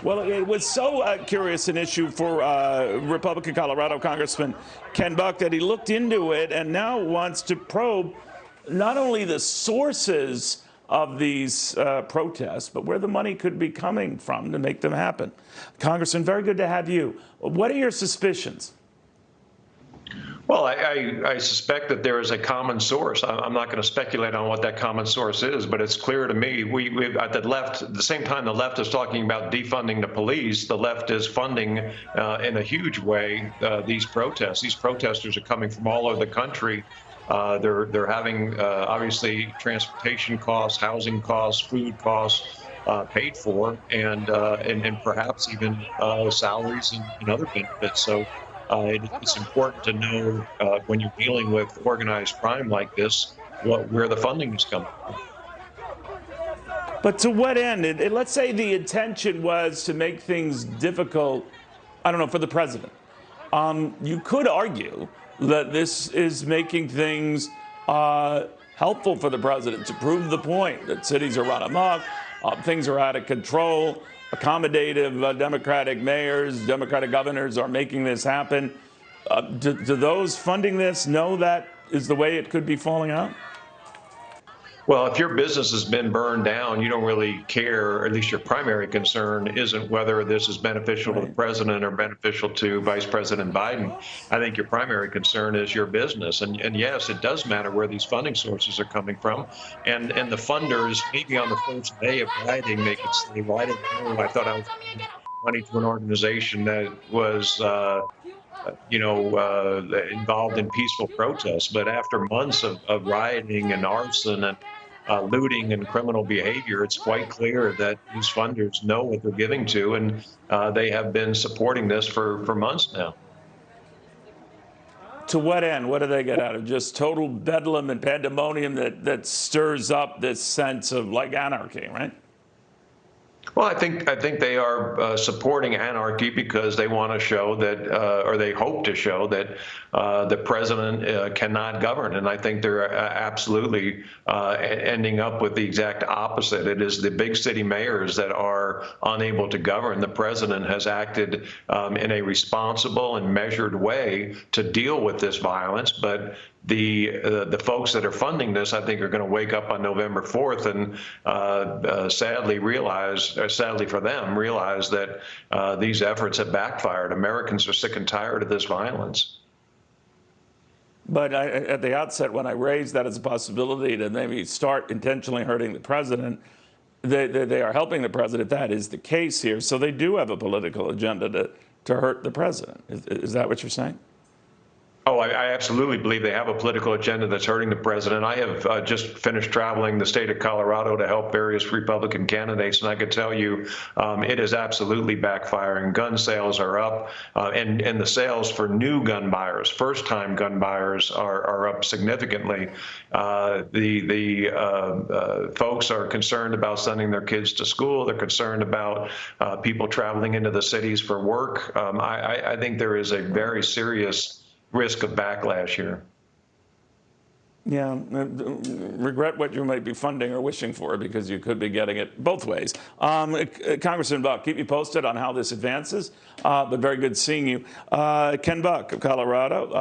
Well, it was so curious an issue for Republican Colorado Congressman Ken Buck that he looked into it and now wants to probe not only the sources of these protests, but where the money could be coming from to make them happen. Congressman, very good to have you. What are your suspicions? Well, I suspect that there is a common source. I'm not going to speculate on what that common source is, but it's clear to me. We at the left, at the same time the left is talking about defunding the police, the left is funding in a huge way these protests. These protesters are coming from all over the country. They're having obviously transportation costs, housing costs, food costs paid for, and perhaps even salaries and other benefits. So. It's important to know when you're dealing with organized crime like this, where the funding is coming from. But to what end? Let's say the intention was to make things difficult, I don't know, for the president. You could argue that this is making things helpful for the president to prove the point that cities are run amok, things are out of control. Accommodative Democratic mayors, Democratic governors are making this happen. Do those funding this know that is the way it could be falling out? Well, if your business has been burned down, you don't really care, or at least your primary concern isn't whether this is beneficial to the president or beneficial to Vice President Biden. I think your primary concern is your business. And yes, it does matter where these funding sources are coming from. And the funders, maybe on the first day of rioting, they could say, well, I didn't know. I thought I was giving money to an organization that was involved in peaceful protests. But after months of rioting and arson and looting and criminal behavior, it's quite clear that these funders know what they're giving to, and they have been supporting this for months now. To what end? What do they get out of just total bedlam and pandemonium that stirs up this sense of like anarchy, right? Well, I think they are supporting anarchy because they want to show that, or they hope to show that the president cannot govern. And I think they're absolutely ending up with the exact opposite. It is the big city mayors that are unable to govern. The president has acted in a responsible and measured way to deal with this violence, but the folks that are funding this, I think, are going to wake up on November 4th and sadly for them, realize that these efforts have backfired. Americans are sick and tired of this violence. But at the outset, when I raised that as a possibility to maybe start intentionally hurting the president, they are helping the president. That is the case here. So they do have a political agenda to hurt the president. Is that what you're saying? Oh, I absolutely believe they have a political agenda that's hurting the president. I have just finished traveling the state of Colorado to help various Republican candidates, and I can tell you it is absolutely backfiring. Gun sales are up, and the sales for new gun buyers, first-time gun buyers, are up significantly. The folks are concerned about sending their kids to school. They're concerned about people traveling into the cities for work. I think there is a very serious risk of backlash here. Yeah, regret what you might be funding or wishing for, because you could be getting it both ways. Congressman Buck, keep me posted on how this advances, but very good seeing you. Ken Buck of Colorado.